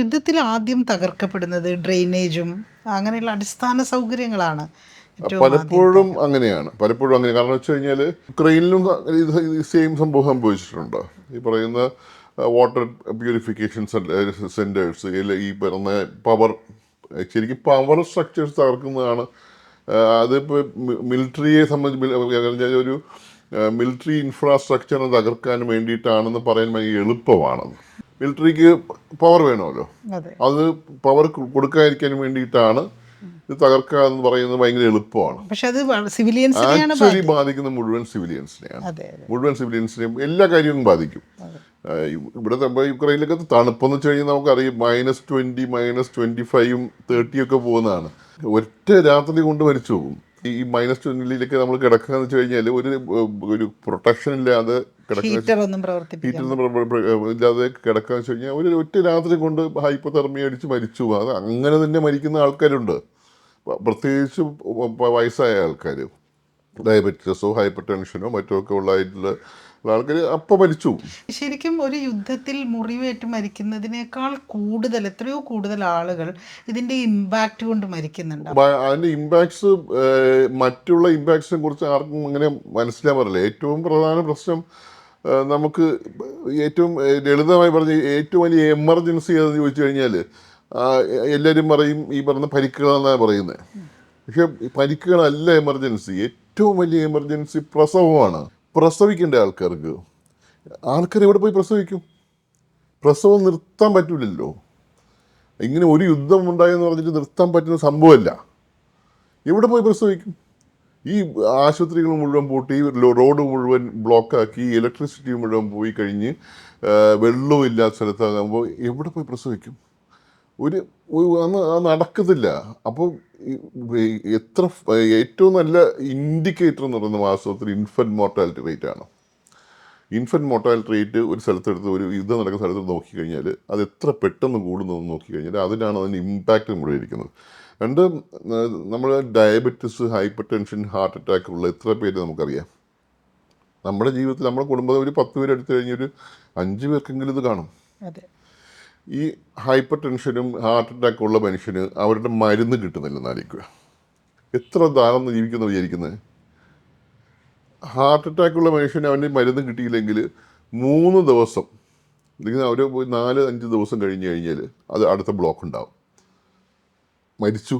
യുദ്ധത്തിൽ ആദ്യം തകർക്കപ്പെടുന്നത് ഡ്രെയിനേജും അങ്ങനെയുള്ള അടിസ്ഥാന സൗകര്യങ്ങളാണ് ഏറ്റവും ആദ്യം പലപ്പോഴും അങ്ങനെയാണ്. പലപ്പോഴും അങ്ങനെ. കാരണം വെച്ച് കഴിഞ്ഞാൽ യുക്രൈനിലും ഇത് സെയിം സംഭവം സംഭവിച്ചിട്ടുണ്ട്. ഈ പറയുന്ന വാട്ടർ പ്യൂരിഫിക്കേഷൻ സെൻറ്റേഴ്സ്, ഈ പറയുന്ന പവർ, ശരിക്കും പവർ സ്ട്രക്ചേഴ്സ് തകർക്കുന്നതാണ്. അതിപ്പോൾ മിലിറ്ററിയെ സംബന്ധിച്ച് ഒരു മിലിറ്ററി ഇൻഫ്രാസ്ട്രക്ചറിനെ തകർക്കാൻ വേണ്ടിയിട്ടാണെന്ന് പറയാൻ ഭയങ്കര എളുപ്പമാണ്. മിലിറ്ററിക്ക് പവർ വേണമല്ലോ, അതെ. അത് പവർ കൊടുക്കാതിരിക്കാൻ വേണ്ടിയിട്ടാണ് ഇത് തകർക്കുക എന്ന് പറയുന്നത് ഭയങ്കര എളുപ്പമാണ്. പക്ഷെ അത് സിവിലിയൻസിനെയാണ് ആക്ച്വലി ബാധിക്കുന്നത് മുഴുവൻ സിവിലിയൻസിനെയാണ്. അതെ. മുഴുവൻ സിവിലിയൻസിനെയും എല്ലാ കാര്യവും ബാധിക്കും. ഇവിടെ യുക്രൈനിലൊക്കെ തണുപ്പെന്ന് വെച്ച് കഴിഞ്ഞാൽ നമുക്കറിയാം -20, -25, -30 ഒക്കെ പോകുന്നതാണ്. ഒറ്റ രാത്രി കൊണ്ട് മരിച്ചു പോകും. ഈ -20 നമ്മൾ കിടക്കുക എന്ന് വെച്ച് കഴിഞ്ഞാൽ ഒരു പ്രൊട്ടക്ഷൻ ഇല്ലാതെ ഹീറ്ററൊന്നും ഇല്ലാതെ കിടക്കുക എന്ന് വെച്ച് കഴിഞ്ഞാൽ ഒറ്റ രാത്രി കൊണ്ട് ഹൈപ്പോതെർമിയ അടിച്ച് മരിച്ചു പോകും. അത് അങ്ങനെ തന്നെ മരിക്കുന്ന ആൾക്കാരുണ്ട്. പ്രത്യേകിച്ച് വയസ്സായ ആൾക്കാർ, ഡയബറ്റീസോ ഹൈപ്പർ ടെൻഷനോ മറ്റോ ഒക്കെ ഉള്ളതായിട്ടുള്ള ആൾക്കാർ അപ്പം മരിച്ചു. ശരിക്കും ഒരു യുദ്ധത്തിൽ മുറിവേറ്റ് മരിക്കുന്നതിനേക്കാൾ കൂടുതൽ, എത്രയോ കൂടുതൽ ആളുകൾ ഇതിന്റെ ഇമ്പാക്റ്റ് കൊണ്ട് മരിക്കുന്നുണ്ട്. അതിന്റെ ഇമ്പാക്ട്സ്, മറ്റുള്ള ഇമ്പാക്ട്സിനെ കുറിച്ച് ആർക്കും അങ്ങനെ മനസ്സിലാൻ പറ്റില്ല. ഏറ്റവും പ്രധാന പ്രശ്നം, നമുക്ക് ഏറ്റവും ലളിതമായി പറഞ്ഞ് ഏറ്റവും വലിയ എമർജൻസി ഏതെന്ന് ചോദിച്ചു കഴിഞ്ഞാൽ എല്ലാവരും പറയും ഈ പറഞ്ഞ പരിക്കുകളെന്നാണ് പറയുന്നത്. പക്ഷെ പരിക്കുകളല്ല എമർജൻസി. ഏറ്റവും വലിയ എമർജൻസി പ്രസവമാണ്. പ്രസവിക്കേണ്ട ആൾക്കാർ എവിടെ പോയി പ്രസവിക്കും? പ്രസവം നിർത്താൻ പറ്റില്ലല്ലോ. ഇങ്ങനെ ഒരു യുദ്ധം ഉണ്ടായെന്ന് പറഞ്ഞിട്ട് നിർത്താൻ പറ്റുന്ന സംഭവമല്ല. എവിടെ പോയി പ്രസവിക്കും? ഈ ആശുപത്രികൾ മുഴുവൻ പൂട്ടി, റോഡ് മുഴുവൻ ബ്ലോക്കാക്കി, ഇലക്ട്രിസിറ്റി മുഴുവൻ പോയി കഴിഞ്ഞ് വെള്ളവും ഇല്ലാത്ത സ്ഥലത്താകുമ്പോൾ എവിടെ പോയി പ്രസവിക്കും? നടക്കത്തില്ല. അപ്പോൾ ഏറ്റവും നല്ല ഇൻഡിക്കേറ്റർ എന്ന് പറയുന്ന വാസ്തവത്തിൽ ഇൻഫൻറ്റ് മോർട്ടാലിറ്റി റേറ്റ് ആണ്. ഇൻഫൻറ്റ് മോർട്ടാലിറ്റി റേറ്റ് ഒരു സ്ഥലത്തെടുത്ത്, ഒരു യുദ്ധം നടക്കുന്ന സ്ഥലത്ത് നോക്കിക്കഴിഞ്ഞാൽ അത് എത്ര പെട്ടെന്ന് കൂടുന്നു എന്ന് നോക്കിക്കഴിഞ്ഞാൽ അതിനാണ് അതിൻ്റെ ഇമ്പാക്റ്റ് മുഴുവൻ ഇരിക്കുന്നത്. രണ്ട്, നമ്മൾ diabetes, hyper tension, heart attack ഉള്ള എത്ര പേര് നമുക്കറിയാം? നമ്മുടെ ജീവിതത്തിൽ, നമ്മുടെ കുടുംബത്തിൽ ഒരു 10 പേര് എടുത്തു കഴിഞ്ഞാൽ ഒരു 5 പേർക്കെങ്കിലും ഇത് കാണും. ഈ ഹൈപ്പർ ടെൻഷനും ഹാർട്ട് അറ്റാക്കും ഉള്ള മനുഷ്യന് അവരുടെ മരുന്ന് കിട്ടുന്നില്ലെന്നായിരിക്കുക. എത്ര ദാനം ജീവിക്കുന്ന വിചാരിക്കുന്നത്? ഹാർട്ട് അറ്റാക്കുള്ള മനുഷ്യന് അവൻ്റെ മരുന്ന് കിട്ടിയില്ലെങ്കിൽ 3 ദിവസം അല്ലെങ്കിൽ ഒരു 4-5 ദിവസം കഴിഞ്ഞ് കഴിഞ്ഞാൽ അത് അടുത്ത ബ്ലോക്ക് ഉണ്ടാവും, മരിച്ചു.